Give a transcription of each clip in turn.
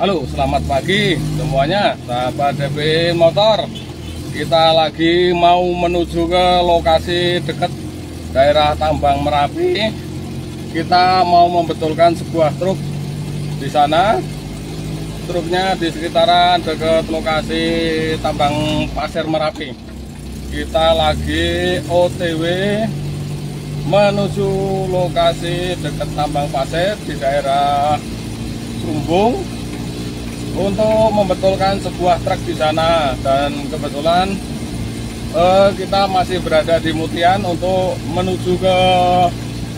Halo, selamat pagi semuanya, sahabat Devin Motor. Kita lagi mau menuju ke lokasi dekat daerah Tambang Merapi. Kita mau membetulkan sebuah truk di sana. Truknya di sekitaran dekat lokasi Tambang Pasir Merapi. Kita lagi OTW menuju lokasi dekat Tambang Pasir di daerah Sumbung untuk membetulkan sebuah truk di sana. Dan kebetulan kita masih berada di Mutian untuk menuju ke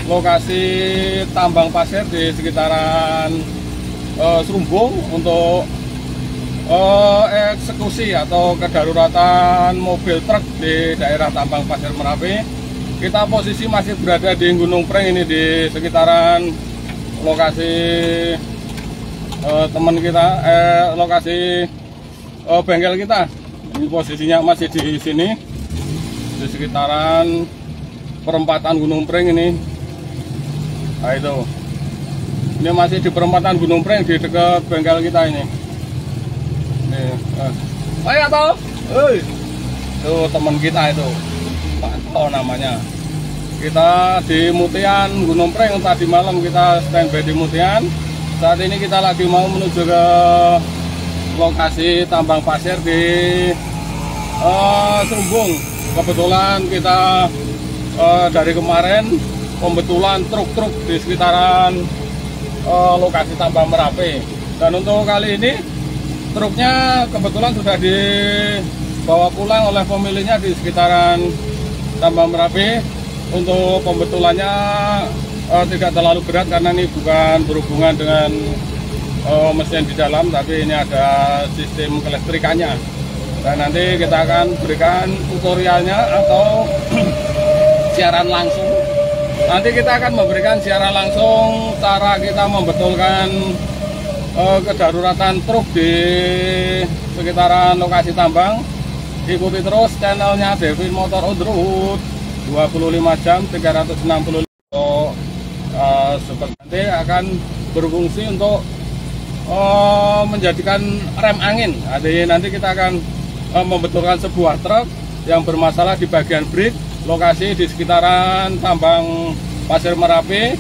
lokasi Tambang Pasir di sekitaran Sumbung untuk eksekusi atau kedaruratan mobil truk di daerah Tambang Pasir Merapi. Kita posisi masih berada di Gunung Preng ini, di sekitaran lokasi teman kita, lokasi bengkel kita. Ini posisinya masih di sini, di sekitaran perempatan Gunung Preng ini. Nah itu, ini masih di perempatan Gunung Preng di dekat bengkel kita ini. Ayo toh, itu teman kita itu, Pak Anto namanya. Kita di Mutian Gunung Preng, tadi malam kita standby di Mutian. Saat ini kita lagi mau menuju ke lokasi Tambang Pasir di Sumbung. Kebetulan kita dari kemarin pembetulan truk-truk di sekitaran lokasi Tambang Merapi. Dan untuk kali ini truknya kebetulan sudah dibawa pulang oleh pemiliknya di sekitaran Tambang Merapi. Untuk pembetulannya tidak terlalu berat karena ini bukan berhubungan dengan mesin di dalam, tapi ini ada sistem kelistrikannya. Dan nanti kita akan berikan tutorialnya atau siaran langsung. Nanti kita akan memberikan siaran langsung cara kita membetulkan kedaruratan truk di sekitaran lokasi tambang. Ikuti terus channelnya Devin Motor on the Road, 25 jam 365. Seperti nanti akan berfungsi untuk menjadikan rem angin. Jadi nanti kita akan membetulkan sebuah truk yang bermasalah di bagian brake, lokasi di sekitaran Tambang Pasir Merapi.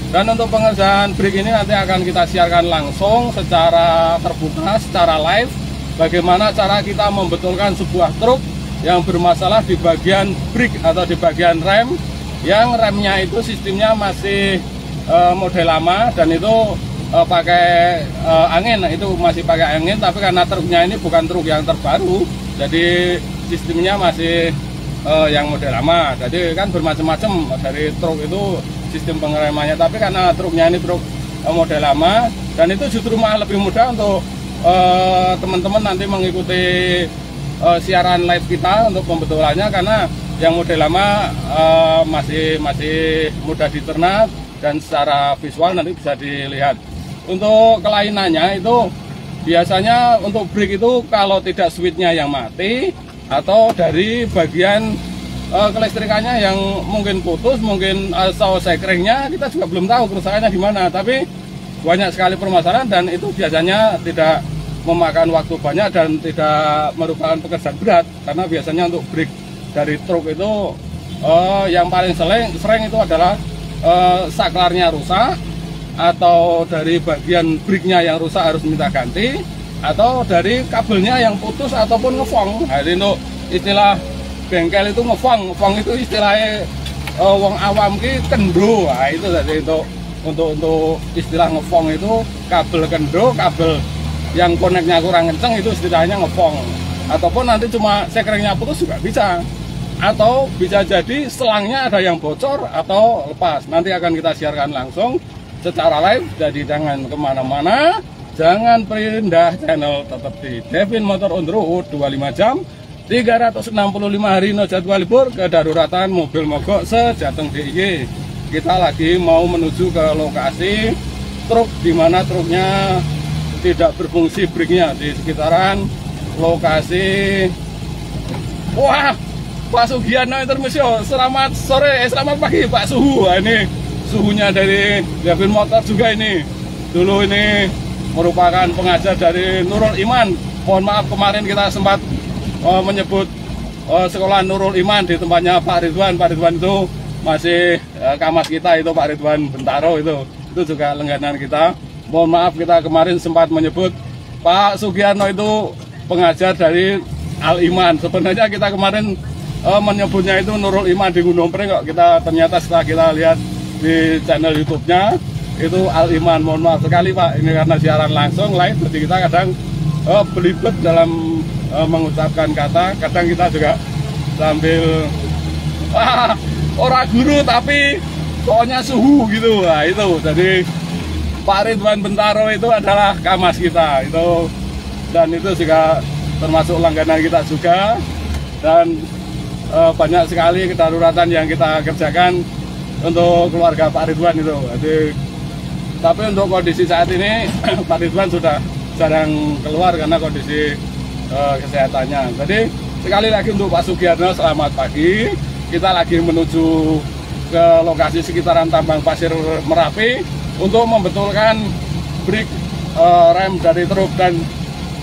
Dan untuk pengerjaan brake ini nanti akan kita siarkan langsung secara terbuka, secara live, bagaimana cara kita membetulkan sebuah truk yang bermasalah di bagian brake atau di bagian rem, yang remnya itu sistemnya masih model lama dan itu pakai angin. Itu masih pakai angin, tapi karena truknya ini bukan truk yang terbaru, jadi sistemnya masih yang model lama. Jadi kan bermacam-macam dari truk itu sistem pengeremannya, tapi karena truknya ini truk model lama, dan itu justru malah lebih mudah untuk teman-teman nanti mengikuti siaran live kita untuk pembetulannya, karena yang model lama masih mudah dicerna dan secara visual nanti bisa dilihat. Untuk kelainannya itu biasanya untuk brake itu kalau tidak switchnya yang mati atau dari bagian kelistrikannya yang mungkin putus, mungkin atau sekringnya, kita juga belum tahu kerusakannya di mana. Tapi banyak sekali permasalahan dan itu biasanya tidak memakan waktu banyak dan tidak merupakan pekerjaan berat, karena biasanya untuk brake dari truk itu yang paling sering itu adalah saklarnya rusak, atau dari bagian brake-nya yang rusak harus minta ganti, atau dari kabelnya yang putus ataupun ngefong. Jadi untuk istilah bengkel itu ngefong itu istilahnya wong awam ki kendo. Nah, itu jadi untuk istilah ngefong itu kabel kendo, kabel yang koneknya kurang kenceng, itu istilahnya ngefong. Ataupun nanti cuma sekringnya putus juga bisa, atau bisa jadi selangnya ada yang bocor atau lepas. Nanti akan kita siarkan langsung secara live, jadi jangan kemana-mana, jangan pindah channel, tetap di Devin Motor on the Road, 25 jam 365 hari no jadwal libur, kedaruratan mobil mogok sejateng DIY. Kita lagi mau menuju ke lokasi truk, di mana truknya tidak berfungsi brake-nya di sekitaran lokasi. Wah, Pak Sugiana Intermisio, selamat sore, selamat pagi Pak Suhu. Ini suhunya dari Devin Motor juga ini. Dulu ini merupakan pengajar dari Nurul Iman. Mohon maaf kemarin kita sempat menyebut sekolah Nurul Iman di tempatnya Pak Ridwan. Pak Ridwan itu masih kamas kita, itu Pak Ridwan Bentaro, itu juga langganan kita. Mohon maaf kita kemarin sempat menyebut Pak Sugiyarno itu pengajar dari Al Iman. Sebenarnya kita kemarin menyebutnya itu Nurul Iman di Gunung Pring, kok kita ternyata setelah kita lihat di channel YouTube-nya itu Al Iman. Mohon maaf sekali Pak, ini karena siaran langsung live, jadi kita kadang belibet dalam mengucapkan kata. Kadang kita juga sambil orang guru tapi soalnya suhu gitu. Nah itu, jadi Pak Ridwan Bentaro itu adalah kamas kita itu, dan itu juga termasuk langganan kita juga. Dan banyak sekali kedaruratan yang kita kerjakan untuk keluarga Pak Ridwan itu. Jadi, tapi untuk kondisi saat ini Pak Ridwan sudah jarang keluar karena kondisi kesehatannya. Jadi sekali lagi untuk Pak Sugiyarno, selamat pagi. Kita lagi menuju ke lokasi sekitaran Tambang Pasir Merapi untuk membetulkan brake rem dari truk. Dan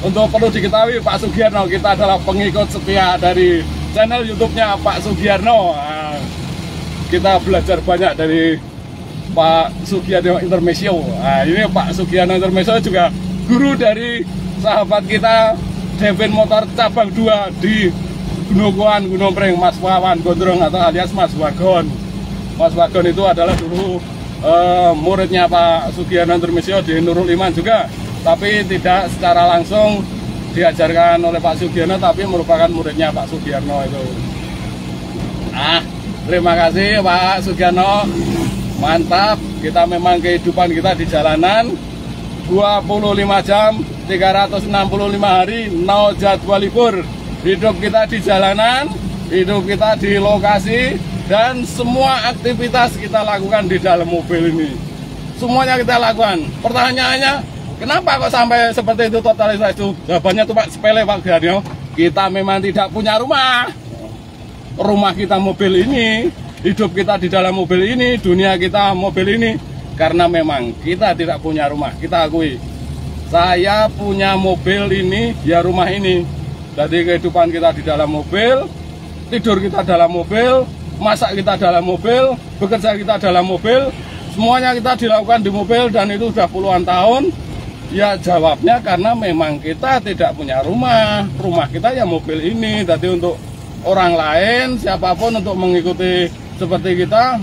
untuk perlu diketahui Pak Sugiyarno, kita adalah pengikut setia dari channel YouTube-nya Pak Sugiyarno. Nah, kita belajar banyak dari Pak Sugiyarno Intermezzo. Nah, ini Pak Sugiyarno Intermezzo juga guru dari sahabat kita Devin Motor cabang 2 di Gunokoan, Gunung Pring, Mas Wawan Gondrong atau alias Mas Wagon. Mas Wagon itu adalah dulu muridnya Pak Sugiyarno Intermezzo di Nurul Iman juga, tapi tidak secara langsung diajarkan oleh Pak Sugiyarno, tapi merupakan muridnya Pak Sugiyarno itu. Terima kasih Pak Sugiyarno, mantap. Kita memang kehidupan kita di jalanan 25 jam 365 hari, no jadwal libur. Hidup kita di jalanan, hidup kita di lokasi, dan semua aktivitas kita lakukan di dalam mobil ini. Semuanya kita lakukan. Pertanyaannya, kenapa kok sampai seperti itu totalitas itu? Jawabannya tuh Pak sepele Pak Sugiyarno. Kita memang tidak punya rumah. Rumah kita mobil ini, hidup kita di dalam mobil ini, dunia kita mobil ini. Karena memang kita tidak punya rumah, kita akui. Saya punya mobil ini, ya rumah ini. Jadi kehidupan kita di dalam mobil, tidur kita dalam mobil, masak kita dalam mobil, bekerja kita dalam mobil, semuanya kita dilakukan di mobil, dan itu sudah puluhan tahun. Ya jawabnya karena memang kita tidak punya rumah. Rumah kita ya mobil ini. Jadi untuk orang lain, siapapun untuk mengikuti seperti kita,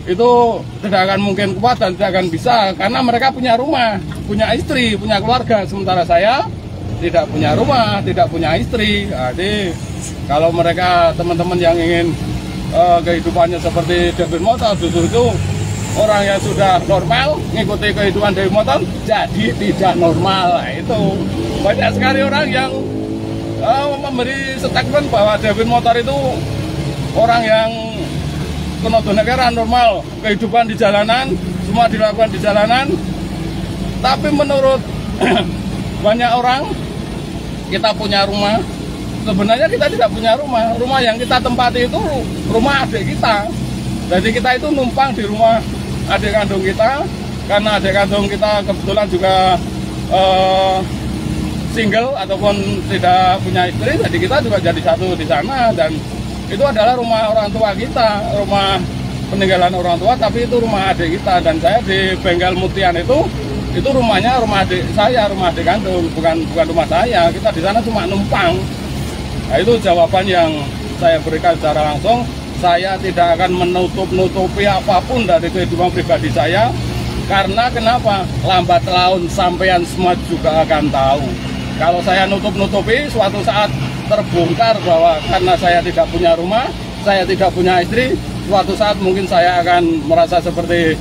itu tidak akan mungkin kuat dan tidak akan bisa, karena mereka punya rumah, punya istri, punya keluarga. Sementara saya tidak punya rumah, tidak punya istri. Jadi kalau mereka teman-teman yang ingin kehidupannya seperti Devin Motor, justru itu orang yang sudah normal mengikuti kehidupan Devin Motor jadi tidak normal. Nah, itu banyak sekali orang yang memberi statement bahwa Devin Motor itu orang yang negara normal, kehidupan di jalanan, semua dilakukan di jalanan. Tapi menurut banyak orang, kita punya rumah. Sebenarnya kita tidak punya rumah. Rumah yang kita tempati itu rumah adik kita. Jadi kita itu numpang di rumah adik kandung kita, karena adik kandung kita kebetulan juga single ataupun tidak punya istri. Jadi kita juga jadi satu di sana, dan itu adalah rumah orang tua kita, rumah peninggalan orang tua, tapi itu rumah adik kita. Dan saya di Bengkel Mutian itu rumahnya rumah adik saya, rumah adik kandung, bukan rumah saya. Kita di sana cuma numpang. Nah, itu jawaban yang saya berikan secara langsung. Saya tidak akan menutup-nutupi apapun dari kehidupan pribadi saya, karena kenapa? Lambat laun sampean semua juga akan tahu. Kalau saya nutup-nutupi, suatu saat terbongkar bahwa karena saya tidak punya rumah, saya tidak punya istri, suatu saat mungkin saya akan merasa seperti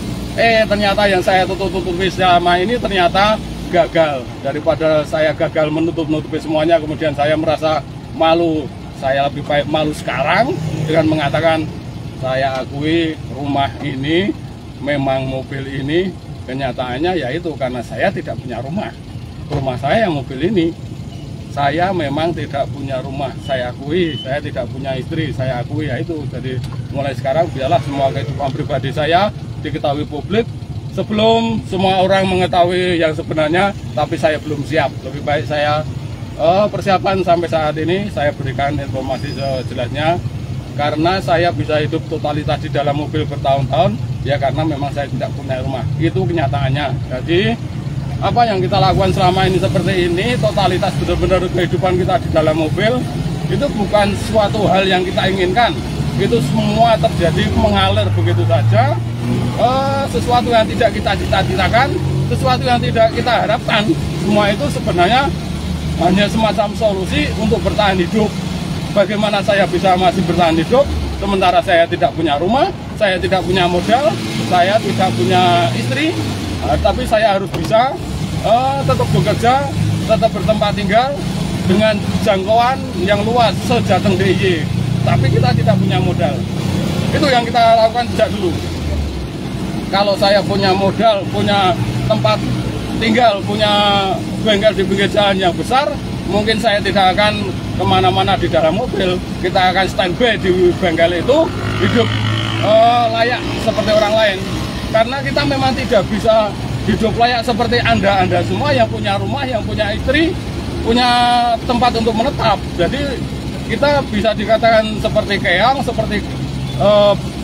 ternyata yang saya tutup-tutupi selama ini ternyata gagal. Daripada saya gagal menutup-nutupi semuanya, kemudian saya merasa malu. Saya lebih baik malu sekarang dengan mengatakan saya akui rumah ini, memang mobil ini, kenyataannya yaitu karena saya tidak punya rumah. Rumah saya yang mobil ini. Saya memang tidak punya rumah, saya akui. Saya tidak punya istri, saya akui, yaitu. Jadi mulai sekarang biarlah semua kehidupan pribadi saya diketahui publik. sebelum semua orang mengetahui yang sebenarnya, tapi saya belum siap. Lebih baik saya persiapan sampai saat ini, saya berikan informasi sejelasnya. Karena saya bisa hidup totalitas di dalam mobil bertahun-tahun, ya karena memang saya tidak punya rumah. Itu kenyataannya. Jadi apa yang kita lakukan selama ini seperti ini, totalitas benar-benar kehidupan kita di dalam mobil, itu bukan suatu hal yang kita inginkan. Itu semua terjadi mengalir begitu saja. Sesuatu yang tidak kita cita-citakan, sesuatu yang tidak kita harapkan, semua itu sebenarnya hanya semacam solusi untuk bertahan hidup. Bagaimana saya bisa masih bertahan hidup, sementara saya tidak punya rumah, saya tidak punya modal, saya tidak punya istri, tapi saya harus bisa tetap bekerja, tetap bertempat tinggal dengan jangkauan yang luas sejateng DIY. Tapi kita tidak punya modal. Itu yang kita lakukan sejak dulu. Kalau saya punya modal, punya tempat tinggal, punya bengkel di pinggir jalan yang besar, mungkin saya tidak akan kemana-mana di dalam mobil. Kita akan standby di bengkel itu, hidup layak seperti orang lain. Karena kita memang tidak bisa hidup layak seperti Anda semua yang punya rumah, yang punya istri, punya tempat untuk menetap. Jadi kita bisa dikatakan seperti keong, seperti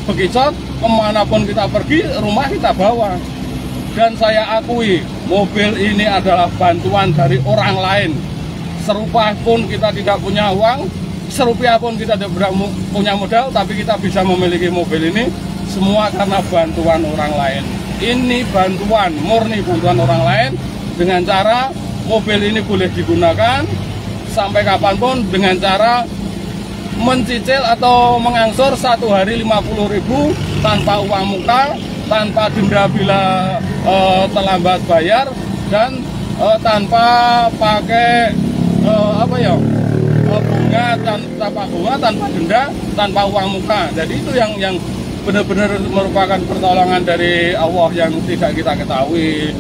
bekicot, kemanapun kita pergi, rumah kita bawa. Dan saya akui, mobil ini adalah bantuan dari orang lain. Serupa pun kita tidak punya uang, serupiah pun kita tidak punya modal, tapi kita bisa memiliki mobil ini semua karena bantuan orang lain. Ini bantuan, murni bantuan orang lain, dengan cara mobil ini boleh digunakan sampai kapanpun dengan cara mencicil atau mengangsur 1 hari 50.000 tanpa uang muka, tanpa denda bila terlambat bayar, dan tanpa pakai bunga, tanpa denda, tanpa uang muka. Jadi itu yang benar-benar merupakan pertolongan dari Allah yang tidak kita ketahui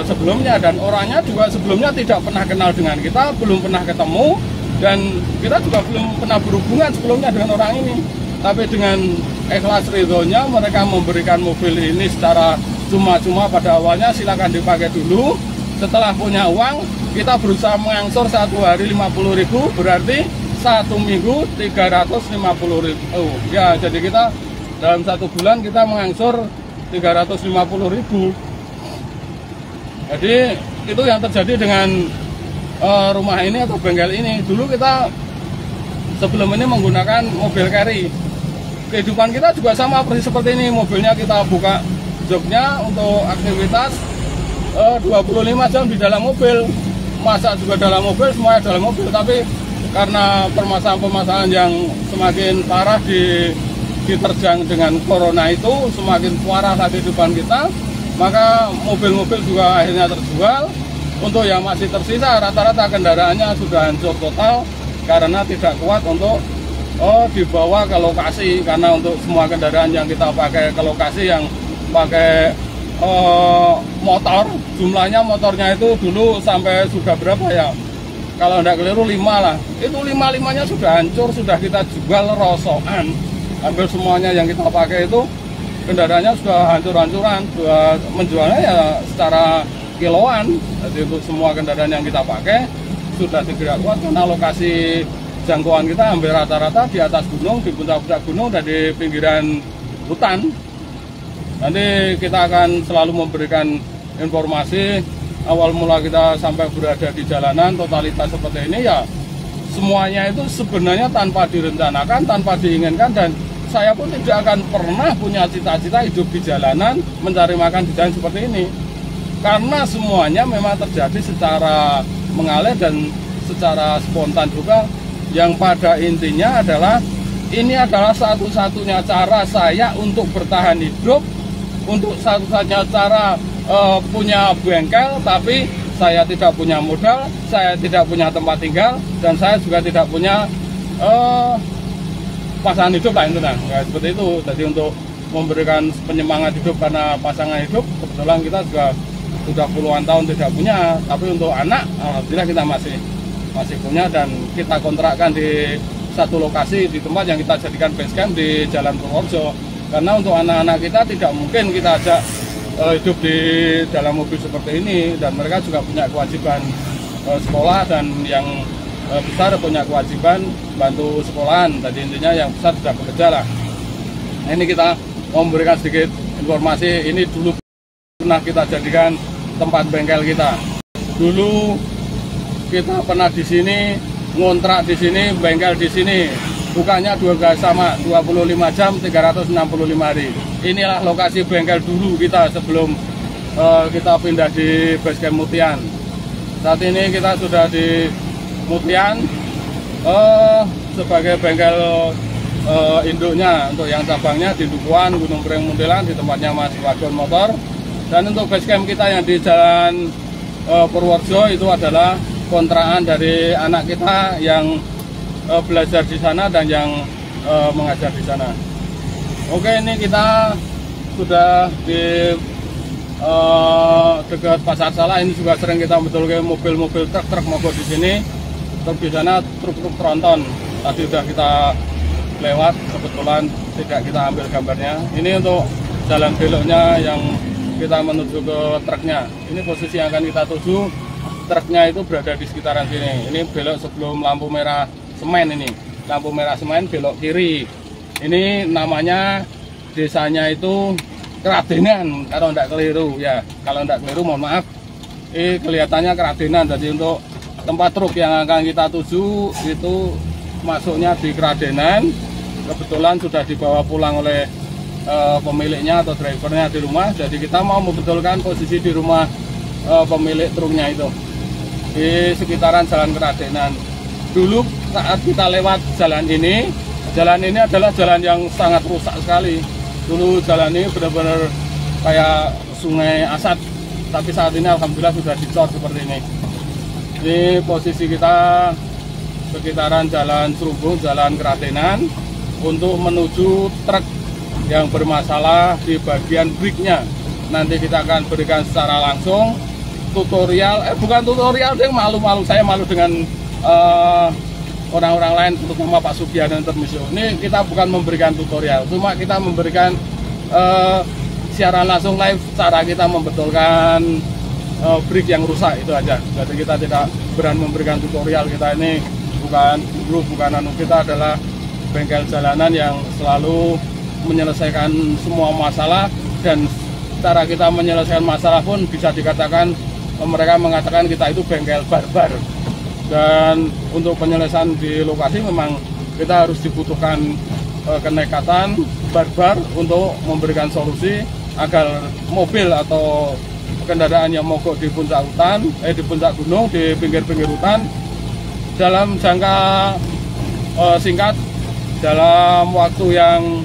sebelumnya, dan orangnya juga sebelumnya tidak pernah kenal dengan kita, belum pernah ketemu, dan kita juga belum pernah berhubungan sebelumnya dengan orang ini. Tapi dengan ikhlas ridhonya mereka memberikan mobil ini secara cuma-cuma pada awalnya, silakan dipakai dulu. Setelah punya uang, kita berusaha mengangsur 1 hari 50.000, berarti 1 minggu 350.000. Ya, jadi kita dalam 1 bulan kita mengangsur 350.000. Jadi itu yang terjadi dengan rumah ini atau bengkel ini. Dulu kita sebelum ini menggunakan mobil carry. Kehidupan kita juga sama persis seperti ini. Mobilnya kita buka joknya untuk aktivitas 25 jam di dalam mobil, masak juga dalam mobil, semuanya dalam mobil. Tapi karena permasalahan-permasalahan yang semakin parah diterjang dengan corona itu, semakin parah lagi kehidupan kita, maka mobil-mobil juga akhirnya terjual. Untuk yang masih tersisa, rata-rata kendaraannya sudah hancur total karena tidak kuat untuk dibawa ke lokasi. Karena untuk semua kendaraan yang kita pakai ke lokasi yang pakai motor, jumlahnya motornya itu dulu sampai sudah berapa ya, kalau tidak keliru 5 lah, itu 5-5-nya sudah hancur, sudah kita jual rosokan. Hampir semuanya yang kita pakai itu kendaraannya sudah hancur-hancuran, menjualnya ya secara kiloan. Jadi untuk semua kendaraan yang kita pakai sudah tidak kuat karena lokasi jangkauan kita hampir rata-rata di atas gunung, di puncak-puncak gunung, dan di pinggiran hutan. Nanti kita akan selalu memberikan informasi awal mula kita sampai berada di jalanan totalitas seperti ini, ya semuanya itu sebenarnya tanpa direncanakan, tanpa diinginkan, dan saya pun tidak akan pernah punya cita-cita hidup di jalanan, mencari makan di jalan seperti ini. Karena semuanya memang terjadi secara mengalir dan secara spontan juga, yang pada intinya adalah ini adalah satu-satunya cara saya untuk bertahan hidup, untuk satu-satunya cara punya bengkel, tapi saya tidak punya modal, saya tidak punya tempat tinggal, dan saya juga tidak punya pasangan hidup lah, itu nah. Ya, seperti itu. Jadi untuk memberikan penyemangat hidup karena pasangan hidup, kebetulan kita juga sudah puluhan tahun tidak punya, tapi untuk anak alhamdulillah kita masih punya, dan kita kontrakkan di satu lokasi di tempat yang kita jadikan base camp di Jalan Purworejo. Karena untuk anak-anak kita tidak mungkin kita ajak hidup di dalam mobil seperti ini, dan mereka juga punya kewajiban sekolah, dan yang besar punya kewajiban bantu sekolahan. Jadi intinya yang besar sudah bekerja lah. Nah, ini kita mau memberikan sedikit informasi. Ini dulu pernah kita jadikan tempat bengkel kita. Dulu kita pernah di sini ngontrak di sini, bengkel di sini. Bukannya juga sama 25 jam 365 hari. Inilah lokasi bengkel dulu kita sebelum kita pindah di Basecamp Mutian. Saat ini kita sudah di Mutian sebagai bengkel induknya. Untuk yang cabangnya di Dukuhan, Gunung Preng, Muntilan, di tempatnya Mas Wagon Motor. Dan untuk Basecamp kita yang di Jalan Purworejo itu adalah kontrakan dari anak kita yang belajar di sana dan yang mengajar di sana. Oke, ini kita sudah di dekat Pasar Salah. Ini juga sering kita betulkan mobil-mobil truk mogok di sini. Truk di sana truk-truk tronton. Tadi sudah kita lewat, kebetulan tidak kita ambil gambarnya. Ini untuk jalan beloknya yang kita menuju ke truknya. Ini posisi yang akan kita tuju. Truknya itu berada di sekitaran sini. Ini belok sebelum lampu merah semen. Ini lampu merah semen, belok kiri. Ini namanya desanya itu Keradenan, kalau tidak keliru ya. Kalau tidak keliru mohon maaf. Kelihatannya Keradenan. Jadi untuk tempat truk yang akan kita tuju itu masuknya di Keradenan. Kebetulan sudah dibawa pulang oleh pemiliknya atau drivernya di rumah. Jadi kita mau membetulkan posisi di rumah pemilik truknya itu di sekitaran Jalan Keradenan. Dulu saat kita lewat jalan ini adalah jalan yang sangat rusak sekali. Dulu jalan ini benar-benar kayak sungai Asad, tapi saat ini alhamdulillah sudah dicor seperti ini. Ini posisi kita sekitaran Jalan Serumbung, Jalan Keradenan, untuk menuju truk yang bermasalah di bagian briknya. Nanti kita akan berikan secara langsung tutorial, bukan tutorial, malu-malu, saya malu dengan orang-orang lain, terutama Pak Sugiana Intermisio. Ini kita bukan memberikan tutorial, cuma kita memberikan siaran langsung live cara kita membetulkan brik yang rusak, itu aja. Jadi kita tidak berani memberikan tutorial. Kita ini bukan guru, bukan kita adalah bengkel jalanan yang selalu menyelesaikan semua masalah, dan cara kita menyelesaikan masalah pun bisa dikatakan mereka mengatakan kita itu bengkel barbar. Dan untuk penyelesaian di lokasi memang kita harus dibutuhkan kenekatan barbar untuk memberikan solusi agar mobil atau kendaraan yang mogok di puncak hutan, di puncak gunung, di pinggir-pinggir hutan dalam jangka singkat, dalam waktu yang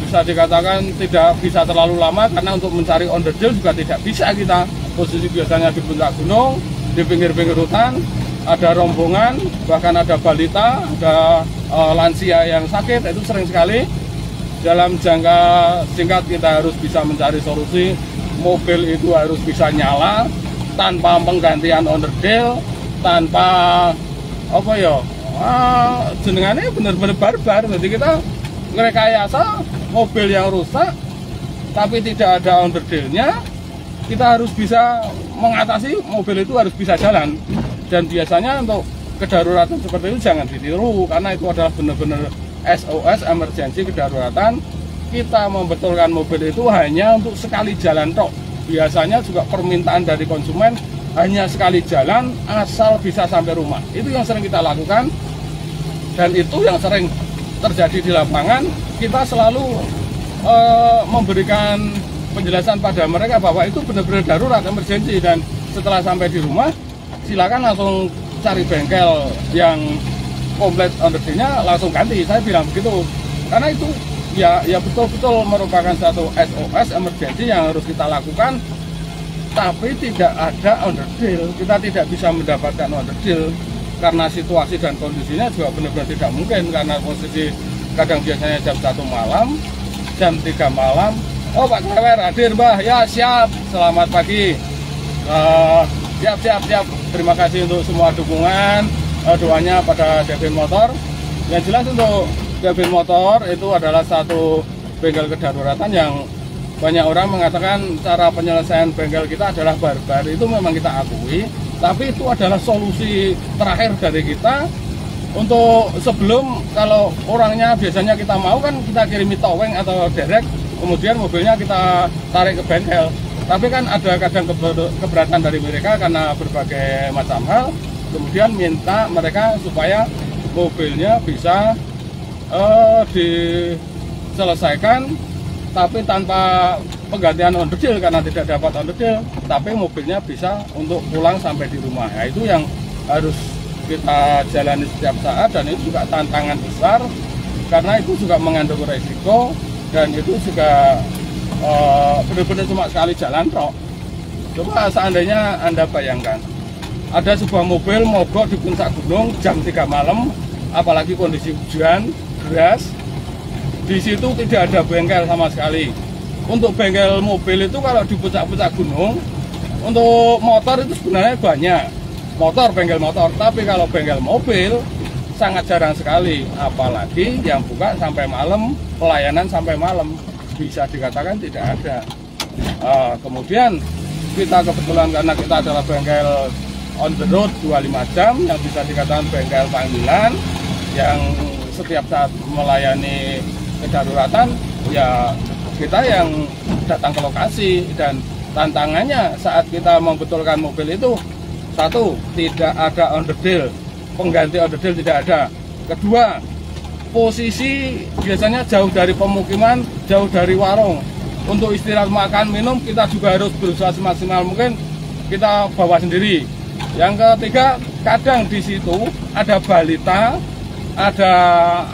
bisa dikatakan tidak bisa terlalu lama, karena untuk mencari onderdil juga tidak bisa kita. Posisi biasanya di puncak gunung, di pinggir-pinggir hutan, ada rombongan, bahkan ada balita, ada lansia yang sakit. Itu sering sekali. Dalam jangka singkat kita harus bisa mencari solusi. Mobil itu harus bisa nyala tanpa penggantian onderdil, tanpa jenengannya benar-benar barbar. Jadi kita ngerekayasa mobil yang rusak tapi tidak ada onderdilnya. Kita harus bisa mengatasi, mobil itu harus bisa jalan. Dan biasanya untuk kedaruratan seperti itu jangan ditiru, karena itu adalah benar-benar SOS, emergency, kedaruratan. Kita membetulkan mobil itu hanya untuk sekali jalan tok. Biasanya juga permintaan dari konsumen hanya sekali jalan asal bisa sampai rumah. Itu yang sering kita lakukan, dan itu yang sering terjadi di lapangan. Kita selalu memberikan penjelasan pada mereka bahwa itu benar-benar darurat, emergency, dan setelah sampai di rumah silakan langsung cari bengkel yang komplit onderdilnya, langsung ganti. Saya bilang begitu, karena itu ya betul-betul merupakan satu SOS emergency yang harus kita lakukan. Tapi tidak ada onderdil, kita tidak bisa mendapatkan onderdil karena situasi dan kondisinya juga benar-benar tidak mungkin, karena posisi kadang biasanya jam 1 malam, jam 3 malam. Oh, Pak Klewer hadir, Mbah. Ya, siap. Selamat pagi. Siap. Terima kasih untuk semua dukungan, doanya pada Devin Motor. Yang jelas untuk Devin Motor itu adalah satu bengkel kedaruratan yang banyak orang mengatakan cara penyelesaian bengkel kita adalah barbar. Itu memang kita akui, tapi itu adalah solusi terakhir dari kita. Untuk sebelum, kalau orangnya biasanya kita mau kan kita kirimi toweng atau derek, kemudian mobilnya kita tarik ke bengkel. Tapi kan ada kadang keberatan dari mereka karena berbagai macam hal, kemudian minta mereka supaya mobilnya bisa diselesaikan tapi tanpa penggantian on the deal, karena tidak dapat on the deal, tapi mobilnya bisa untuk pulang sampai di rumah. Ya, itu yang harus kita jalani setiap saat, dan itu juga tantangan besar karena itu juga mengandung resiko, dan itu juga benar-benar cuma sekali jalan tok. Coba seandainya Anda bayangkan ada sebuah mobil mogok di puncak gunung jam 3 malam, apalagi kondisi hujan deras, di situ tidak ada bengkel sama sekali. Untuk bengkel mobil itu kalau di puncak-puncak gunung, untuk motor itu sebenarnya banyak, bengkel motor, tapi kalau bengkel mobil sangat jarang sekali, apalagi yang buka sampai malam, pelayanan sampai malam, bisa dikatakan tidak ada. Kemudian kita kebetulan karena kita adalah bengkel on the road 25 jam, yang bisa dikatakan bengkel panggilan, yang setiap saat melayani kedaruratan, ya kita yang datang ke lokasi. Dan tantangannya saat kita membetulkan mobil itu, satu, tidak ada on the deal, pengganti on the deal tidak ada. Kedua, posisi biasanya jauh dari pemukiman, jauh dari warung. Untuk istirahat, makan, minum, kita juga harus berusaha semaksimal mungkin kita bawa sendiri. Yang ketiga, kadang di situ ada balita, ada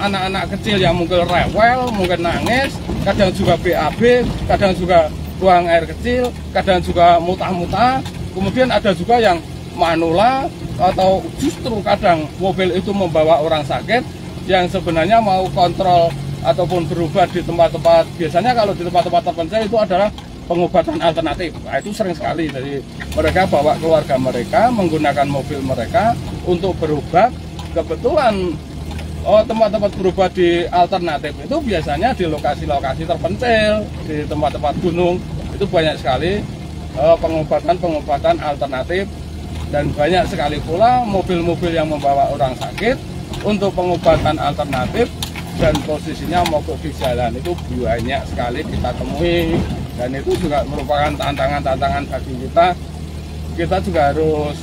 anak-anak kecil yang mungkin rewel, mungkin nangis, kadang juga BAB, kadang juga buang air kecil, kadang juga muntah-muntah. Kemudian ada juga yang manula, atau justru kadang mobil itu membawa orang sakit yang sebenarnya mau kontrol ataupun berobat di tempat-tempat, biasanya kalau di tempat-tempat terpencil itu adalah pengobatan alternatif. Nah, itu sering sekali, jadi mereka bawa keluarga mereka menggunakan mobil mereka untuk berobat. Kebetulan tempat-tempat berobat di alternatif itu biasanya di lokasi-lokasi terpencil, di tempat-tempat gunung, itu banyak sekali pengobatan alternatif. Dan banyak sekali pula mobil-mobil yang membawa orang sakit untuk pengobatan alternatif, dan posisinya mogok di jalan. Itu banyak sekali kita temui, dan itu juga merupakan tantangan bagi kita. Kita juga harus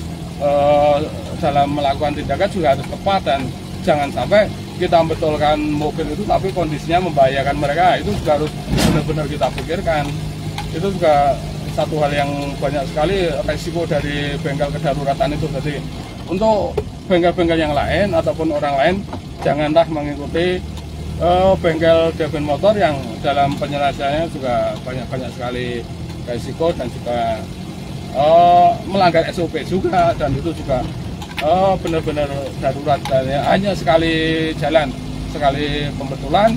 dalam melakukan tindakan juga harus tepat, dan jangan sampai kita membetulkan mobil itu tapi kondisinya membahayakan mereka. Itu juga harus benar-benar kita pikirkan. Itu juga satu hal yang banyak sekali resiko dari bengkel kedaruratan itu. Jadi untuk bengkel-bengkel yang lain ataupun orang lain, janganlah mengikuti bengkel Devin Motor yang dalam penyelesaiannya juga banyak sekali resiko, dan juga melanggar SOP juga, dan itu juga benar-benar darurat. Dan hanya sekali jalan, sekali pembetulan.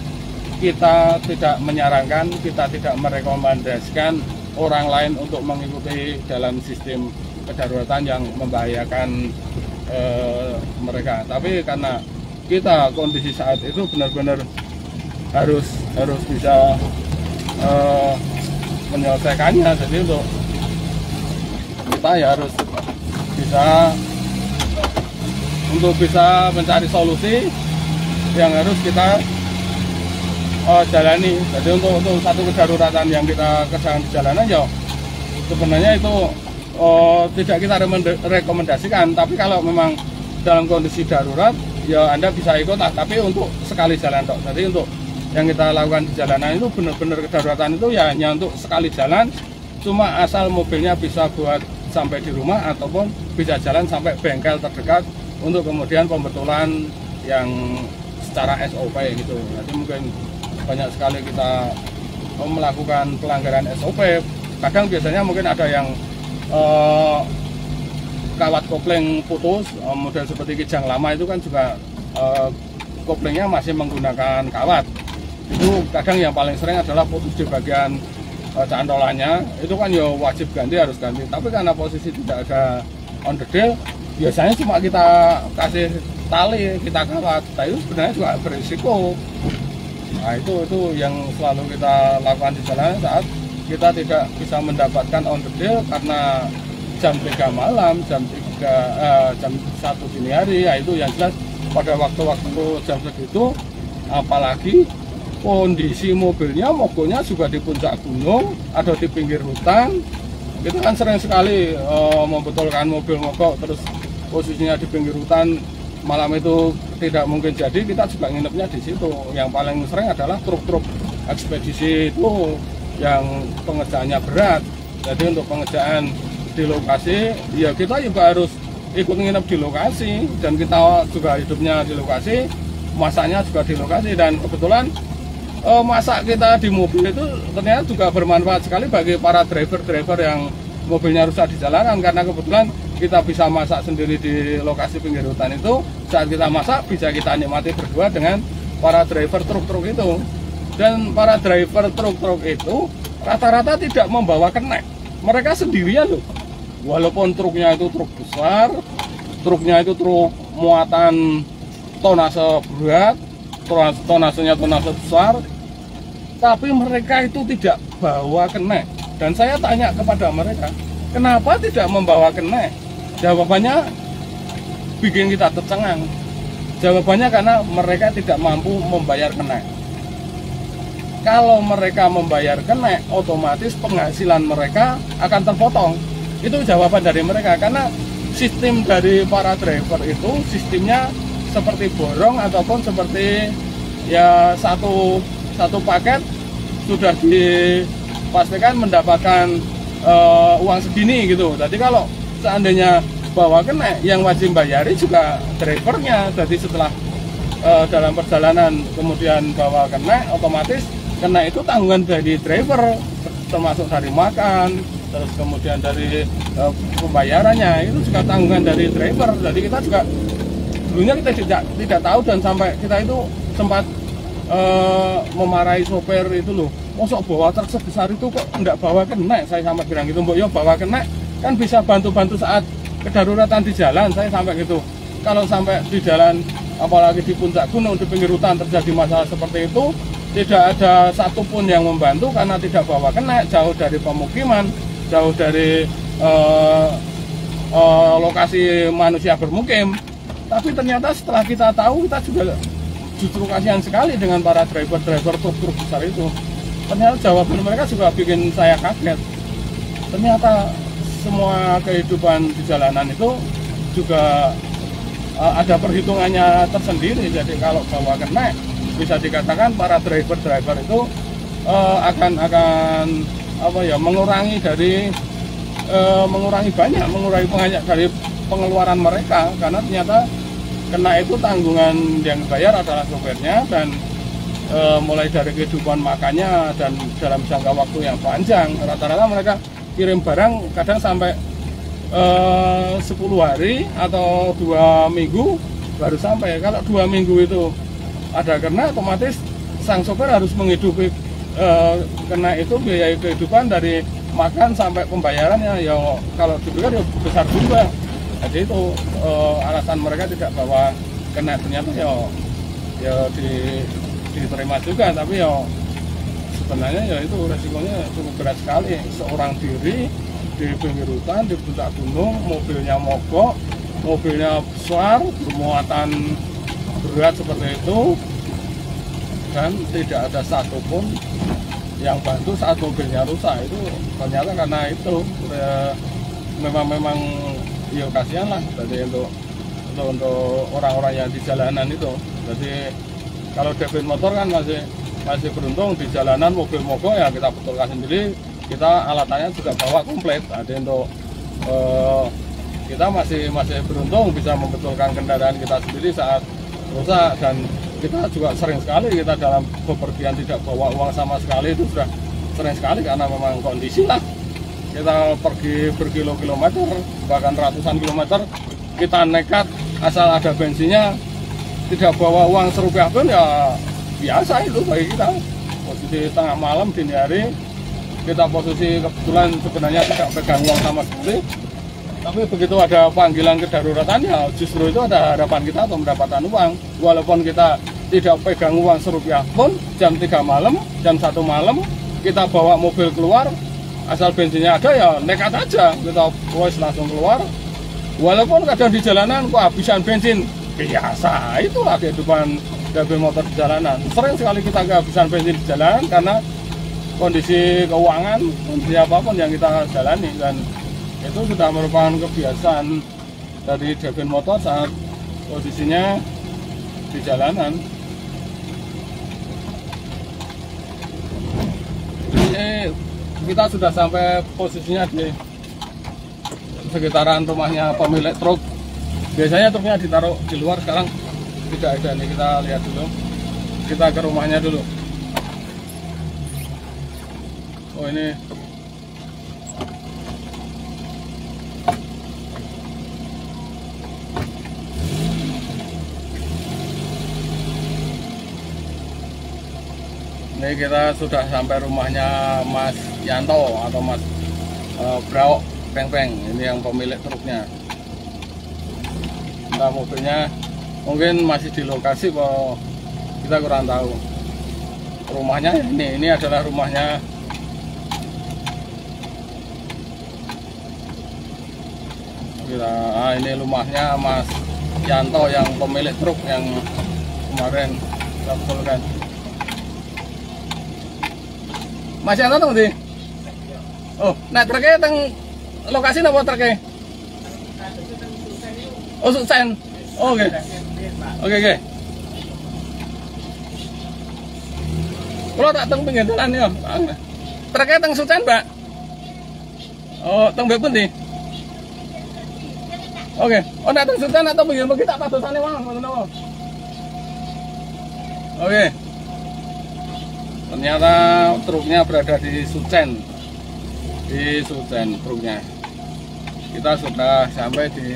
Kita tidak menyarankan, kita tidak merekomendasikan orang lain untuk mengikuti dalam sistem kedaruratan yang membahayakan mereka. Tapi karena kita kondisi saat itu benar-benar harus bisa menyelesaikannya, jadi untuk kita ya harus bisa mencari solusi yang harus kita jalani. Jadi untuk satu kedaruratan yang kita kerjakan di jalanan, ya sebenarnya itu tidak kita rekomendasikan. Tapi kalau memang dalam kondisi darurat, ya Anda bisa ikut, tapi untuk sekali jalan tok. Jadi untuk yang kita lakukan di jalanan itu benar-benar kedaruratan itu ya hanya untuk sekali jalan, cuma asal mobilnya bisa buat sampai di rumah ataupun bisa jalan sampai bengkel terdekat untuk kemudian pembetulan yang secara SOP gitu. Jadi mungkin banyak sekali kita melakukan pelanggaran SOP. Kadang biasanya mungkin ada yang kawat kopling putus, model seperti Kijang lama itu kan juga koplingnya masih menggunakan kawat. Itu kadang yang paling sering adalah putus di bagian cantolannya, itu kan ya wajib ganti, harus ganti. Tapi karena posisi tidak ada on the deal, biasanya cuma kita kasih tali, kita kawat. Nah, itu sebenarnya juga berisiko. Nah, itu yang selalu kita lakukan di jalan saat kita tidak bisa mendapatkan on the deal karena jam 3 malam, jam 1 dini hari, ya itu yang jelas pada waktu-waktu jam segitu, apalagi kondisi mobilnya mogoknya juga di puncak gunung atau di pinggir hutan, itu kan sering sekali membetulkan mobil mogok terus posisinya di pinggir hutan, malam itu tidak mungkin jadi, kita juga nginepnya di situ. Yang paling sering adalah truk-truk ekspedisi itu yang pengerjaannya berat, jadi untuk pengerjaan di lokasi, ya kita juga harus ikut nginep di lokasi, dan kita juga hidupnya di lokasi, masaknya juga di lokasi, dan kebetulan masak kita di mobil itu ternyata juga bermanfaat sekali bagi para driver-driver yang mobilnya rusak di jalanan, karena kebetulan kita bisa masak sendiri di lokasi pinggir hutan itu. Saat kita masak bisa kita nikmati berdua dengan para driver truk-truk itu, dan para driver truk-truk itu rata-rata tidak membawa kenek, mereka sendirian loh. Walaupun truknya itu truk besar, truknya itu truk muatan tonase berat, tonasenya tonase besar, tapi mereka itu tidak bawa kenek. Dan saya tanya kepada mereka, kenapa tidak membawa kenek? Jawabannya bikin kita tercengang. Jawabannya karena mereka tidak mampu membayar kenek. Kalau mereka membayar kenek, otomatis penghasilan mereka akan terpotong. Itu jawaban dari mereka, karena sistem dari para driver itu sistemnya seperti borong ataupun seperti ya satu paket sudah dipastikan mendapatkan uang segini gitu. Jadi kalau seandainya bawa kenek, yang wajib bayari juga drivernya. Jadi setelah dalam perjalanan kemudian bawa kenek, otomatis kenek itu tanggungan dari driver, termasuk dari makan, terus kemudian dari pembayarannya itu juga tanggungan dari driver. Jadi kita juga dulunya kita tidak tahu, dan sampai kita itu sempat memarahi sopir itu loh, mosok bawa truk sebesar itu kok enggak bawa kenek. Saya sampai bilang gitu, mbok yo bawa kenek kan bisa bantu-bantu saat kedaruratan di jalan, saya sampai gitu. Kalau sampai di jalan, apalagi di puncak gunung, di pinggir hutan terjadi masalah seperti itu, tidak ada satupun yang membantu karena tidak bawa kenek, jauh dari pemukiman, jauh dari lokasi manusia bermukim. Tapi ternyata setelah kita tahu, kita juga justru kasihan sekali dengan para driver-driver truk-truk besar itu. Ternyata jawaban mereka juga bikin saya kaget. Ternyata semua kehidupan di jalanan itu juga ada perhitungannya tersendiri. Jadi kalau bawa kenek, bisa dikatakan para driver-driver itu akan apa ya, mengurangi banyak dari pengeluaran mereka, karena ternyata kena itu tanggungan yang bayar adalah sopirnya, dan mulai dari kehidupan makannya dan dalam jangka waktu yang panjang. Rata-rata mereka kirim barang kadang sampai 10 hari atau 2 minggu baru sampai. Kalau 2 minggu itu ada kena, otomatis sang sopir harus menghidupi kena itu biaya kehidupan dari makan sampai pembayarannya. Ya kalau dipikir ya besar juga. Jadi itu alasan mereka tidak bawa kena, ternyata ya diterima juga. Tapi ya sebenarnya ya itu resikonya cukup berat sekali. Seorang diri di pinggir hutan, di puncak gunung, mobilnya mogok, mobilnya besar, bermuatan berat seperti itu, dan tidak ada satupun yang bantu saat mobilnya rusak. Itu ternyata karena itu memang ya kasihan lah. Jadi untuk orang-orang yang di jalanan itu. Jadi kalau debit motor kan masih beruntung, di jalanan mobil mogok ya kita betulkan sendiri, kita alatannya juga bawa komplit. Jadi untuk kita masih beruntung bisa membetulkan kendaraan kita sendiri saat rusak. Dan kita juga sering sekali kita dalam bepergian tidak bawa uang sama sekali, itu sudah sering sekali karena memang kondisi lah. Kita pergi berkilo-kilometer, bahkan ratusan kilometer, kita nekat asal ada bensinnya, tidak bawa uang serupiah pun ya biasa itu bagi kita. Posisi tengah malam, dini hari, kita posisi kebetulan sebenarnya tidak pegang uang sama sekali, tapi begitu ada panggilan kedaruratan ya justru itu ada harapan kita untuk mendapatkan uang. Walaupun kita tidak pegang uang serupiah pun, jam 3 malam, jam 1 malam, kita bawa mobil keluar, asal bensinnya ada ya nekat aja, kita langsung keluar. Walaupun kadang di jalanan kok habisan bensin, biasa, itulah kehidupan mobil motor di jalanan. Sering sekali kita kehabisan bensin di jalan karena kondisi keuangan, kondisi apapun yang kita jalani, dan itu sudah merupakan kebiasaan dari Devin Motor saat posisinya di jalanan. Ini kita sudah sampai posisinya di sekitaran rumahnya pemilik truk. Biasanya truknya ditaruh di luar, sekarang tidak ada. Nih kita lihat dulu, kita ke rumahnya dulu. Oh ini kita sudah sampai rumahnya Mas Yanto atau Mas Braok Peng-Peng. Ini yang pemilik truknya. Nah, mobilnya mungkin masih di lokasi, kok kita kurang tahu. Rumahnya ini adalah rumahnya ini rumahnya Mas Yanto yang pemilik truk yang kemarin kita betulkan. Mas Yanto tuh di. Oh, nah truknya teng lokasi napa truknya? Oh, Suksen. Oh, oke. Oke. Kalau tak teng pinggir dalan ya. Truknya teng Suksen, Mbak. Oh, teng mbek pundi? Oke. Oh, nak teng Suksen atau pinggir kita padosane wae ngono. Oke. Ternyata truknya berada di Suksen. Di Suksen truknya. Kita sudah sampai di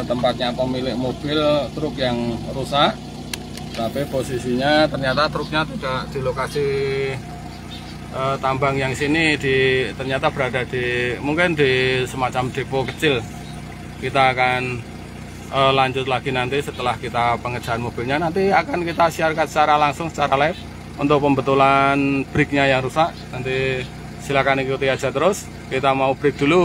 tempatnya pemilik mobil truk yang rusak. Tapi posisinya ternyata truknya tidak di lokasi tambang yang sini, ternyata berada di mungkin di semacam depo kecil. Kita akan lanjut lagi nanti setelah kita pengejaran mobilnya. Nanti akan kita siarkan secara langsung, secara live untuk pembetulan briknya yang rusak. Nanti silakan ikuti aja terus. Kita mau break dulu.